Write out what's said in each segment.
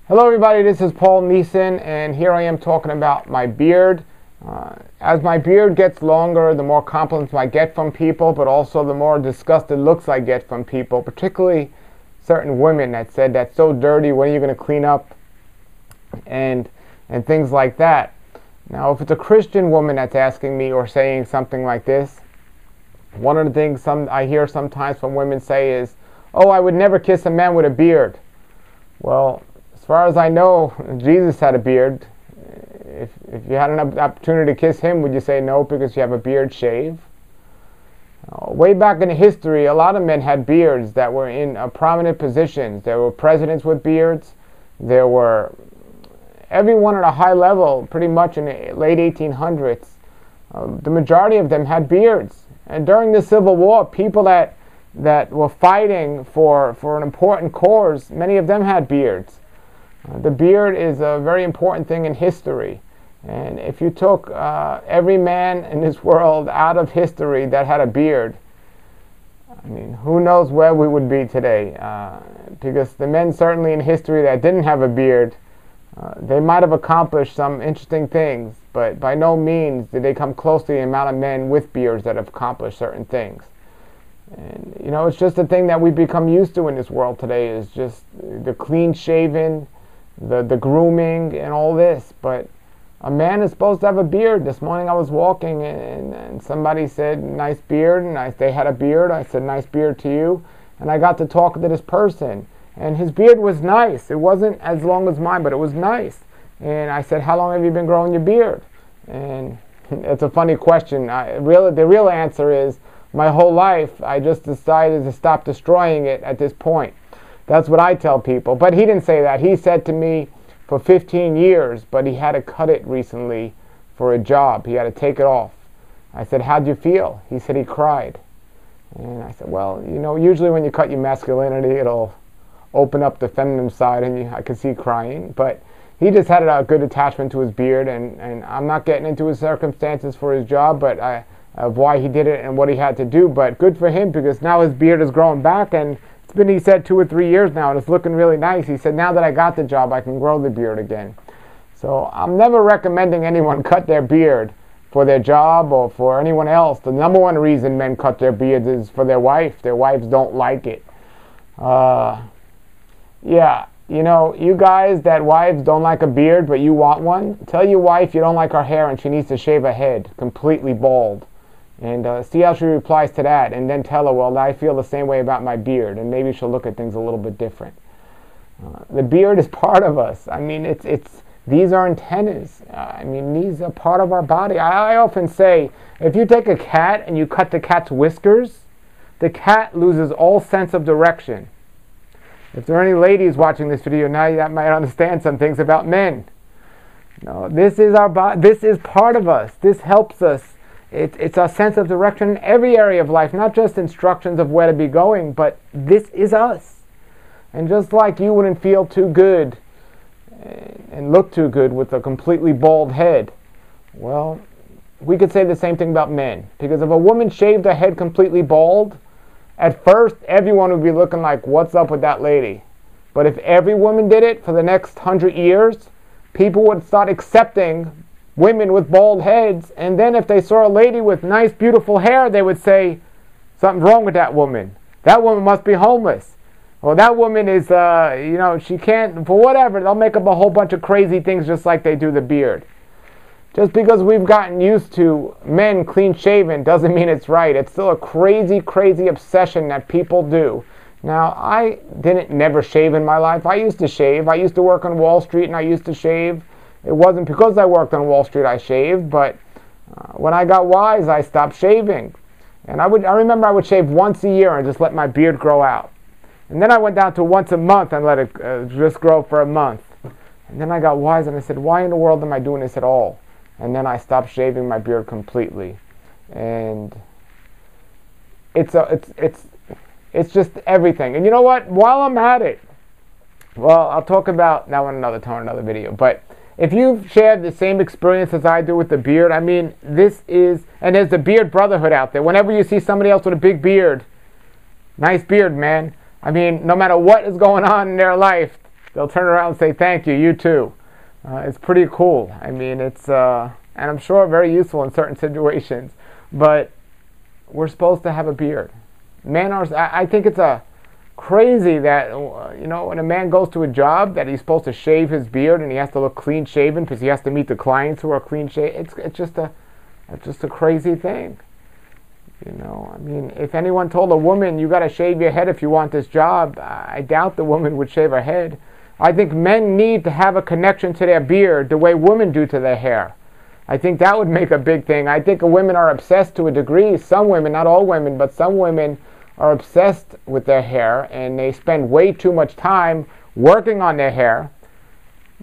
Hello everybody, this is Paul Neeson, and here I am talking about my beard. As my beard gets longer, the more compliments I get from people, but also the more disgusted looks I get from people, particularly certain women that said, "That's so dirty, when are you going to clean up?" and things like that. Now, if it's a Christian woman that's asking me or saying something like this, one of the things I hear sometimes from women say is, "Oh, I would never kiss a man with a beard." Well, as far as I know, Jesus had a beard. If you had an opportunity to kiss him, would you say no because you have a beard shave? Way back in history, a lot of men had beards that were in prominent positions. There were presidents with beards. There were everyone at a high level, pretty much in the late 1800s. The majority of them had beards. And during the Civil War, people that were fighting for an important cause, many of them had beards. The beard is a very important thing in history. And if you took every man in this world out of history that had a beard, I mean, who knows where we would be today? Because the men certainly in history that didn't have a beard, they might have accomplished some interesting things, but by no means did they come close to the amount of men with beards that have accomplished certain things. And, you know, it's just a thing that we've become used to in this world today, is just the clean shaven, the grooming and all this. But a man is supposed to have a beard. This morning I was walking and somebody said, "Nice beard," and they had a beard. I said, "Nice beard to you." And I got to talk to this person, and his beard was nice. It wasn't as long as mine, but it was nice. And I said, "How long have you been growing your beard?" And it's a funny question. The real answer is, my whole life. I just decided to stop destroying it at this point. That's what I tell people. But he didn't say that. He said to me, for 15 years, but he had to cut it recently for a job. He had to take it off. I said, "How'd you feel?" He said he cried. And I said, well, you know, usually when you cut your masculinity, it'll open up the feminine side, and I could see crying. But he just had a good attachment to his beard, and I'm not getting into his circumstances for his job, but of why he did it and what he had to do. But good for him, because now his beard is growing back, and it's been, he said, 2 or 3 years now, and it's looking really nice. He said, now that I got the job, I can grow the beard again. So I'm never recommending anyone cut their beard for their job or for anyone else. The number one reason men cut their beards is for their wife. Their wives don't like it. Yeah, you know, you guys that wives don't like a beard but you want one, tell your wife you don't like her hair and she needs to shave her head completely bald. And see how she replies to that, and then tell her, well, I feel the same way about my beard, and maybe she'll look at things a little bit different. The beard is part of us. I mean, these are antennas. I mean, these are part of our body. I often say, if you take a cat and you cut the cat's whiskers, the cat loses all sense of direction. If there are any ladies watching this video now, that might understand some things about men. No, this is our body. This is part of us. This helps us. It's our sense of direction in every area of life, not just instructions of where to be going, but this is us. And just like you wouldn't feel too good and look too good with a completely bald head, well, we could say the same thing about men. Because if a woman shaved her head completely bald, at first everyone would be looking like, what's up with that lady? But if every woman did it for the next 100 years, people would start accepting women with bald heads, and then if they saw a lady with nice, beautiful hair, they would say, something's wrong with that woman. That woman must be homeless. Or that woman is, you know, she can't, for whatever, they'll make up a whole bunch of crazy things just like they do the beard. Just because we've gotten used to men clean-shaven doesn't mean it's right. It's still a crazy, crazy obsession that people do. Now, I didn't never shave in my life. I used to shave. I used to work on Wall Street, and I used to shave. It wasn't because I worked on Wall Street I shaved, but when I got wise, I stopped shaving. And I remember I would shave once a year and just let my beard grow out. And then I went down to once a month and let it just grow for a month. And then I got wise and I said, why in the world am I doing this at all? And then I stopped shaving my beard completely. And it's just everything. And you know what? While I'm at it, well, I'll talk about that one another time, another video. But if you've shared the same experience as I do with the beard, I mean, this is, and there's the beard brotherhood out there. Whenever you see somebody else with a big beard, nice beard, man. I mean, no matter what is going on in their life, they'll turn around and say thank you, you too. It's pretty cool. I mean, it's, and I'm sure very useful in certain situations, but we're supposed to have a beard. Men are, I think it's crazy that, when a man goes to a job that he's supposed to shave his beard and he has to look clean shaven because he has to meet the clients who are clean shaven. It's just a crazy thing. I mean, if anyone told a woman you got to shave your head if you want this job, I doubt the woman would shave her head. I think men need to have a connection to their beard the way women do to their hair. I think that would make a big thing. I think women are obsessed to a degree. Some women, not all women, but some women are obsessed with their hair and they spend way too much time working on their hair.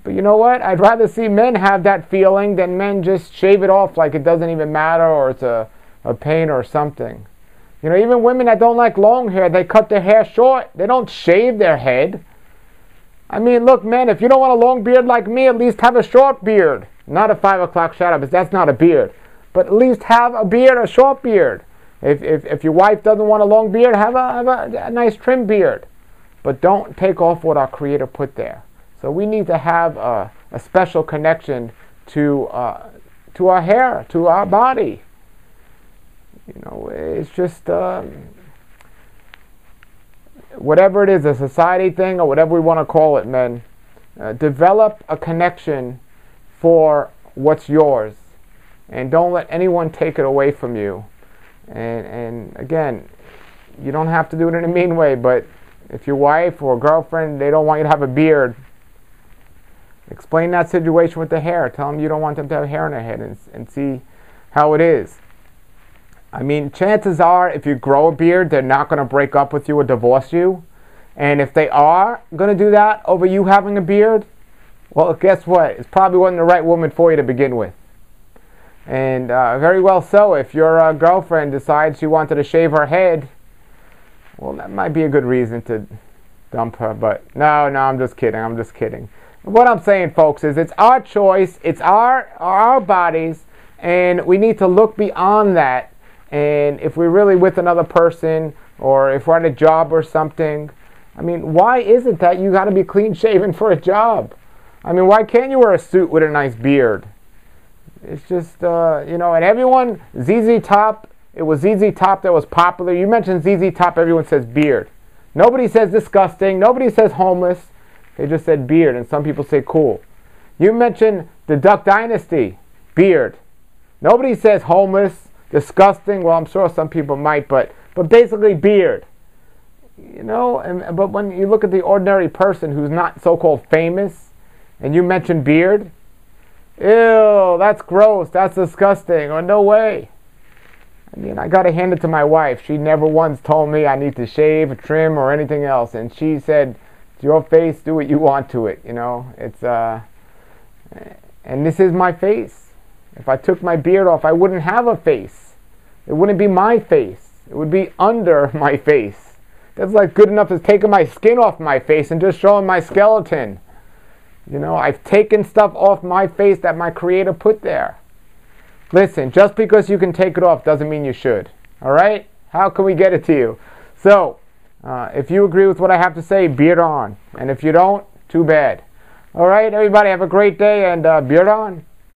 But you know what? I'd rather see men have that feeling than men just shave it off like it doesn't even matter or it's a pain or something. Even women that don't like long hair, they cut their hair short. They don't shave their head. I mean, look, men, if you don't want a long beard like me, at least have a short beard. Not a 5 o'clock shadow, because that's not a beard. But at least have a beard, a short beard. If your wife doesn't want a long beard, have a nice trim beard. But don't take off what our Creator put there. So we need to have a special connection to our hair, to our body. It's just whatever it is, a society thing or whatever we want to call it, men. Develop a connection for what's yours, and don't let anyone take it away from you. And again, you don't have to do it in a mean way, but if your wife or girlfriend, they don't want you to have a beard, explain that situation with the hair. Tell them you don't want them to have hair on their head and see how it is. I mean, chances are, if you grow a beard, they're not going to break up with you or divorce you. And if they are going to do that over you having a beard, well, guess what? It's probably wasn't the right woman for you to begin with. And very well so, if your girlfriend decides she wanted to shave her head, well, that might be a good reason to dump her. But no, I'm just kidding. What I'm saying, folks, is it's our choice. It's our bodies. And we need to look beyond that. And if we're really with another person, or if we're at a job or something, I mean, why is it that you got to be clean shaven for a job? I mean, why can't you wear a suit with a nice beard? It's just, and everyone, ZZ Top, it was ZZ Top that was popular. You mentioned ZZ Top, everyone says beard. Nobody says disgusting. Nobody says homeless. They just said beard, and some people say cool. You mentioned the Duck Dynasty, beard. Nobody says homeless, disgusting. Well, I'm sure some people might, but basically beard. But when you look at the ordinary person who's not so-called famous, and you mention beard, ew, that's gross, that's disgusting, or no way. I mean, I got to hand it to my wife. She never once told me I need to shave, trim, or anything else. And she said, it's your face, do what you want to it, It's, and this is my face. If I took my beard off, I wouldn't have a face. It wouldn't be my face. It would be under my face. That's like good enough as taking my skin off my face and just showing my skeleton. I've taken stuff off my face that my Creator put there. Listen, just because you can take it off doesn't mean you should. All right? How can we get it to you? So, if you agree with what I have to say, beard on. And if you don't, too bad. All right, everybody, have a great day, and beard on.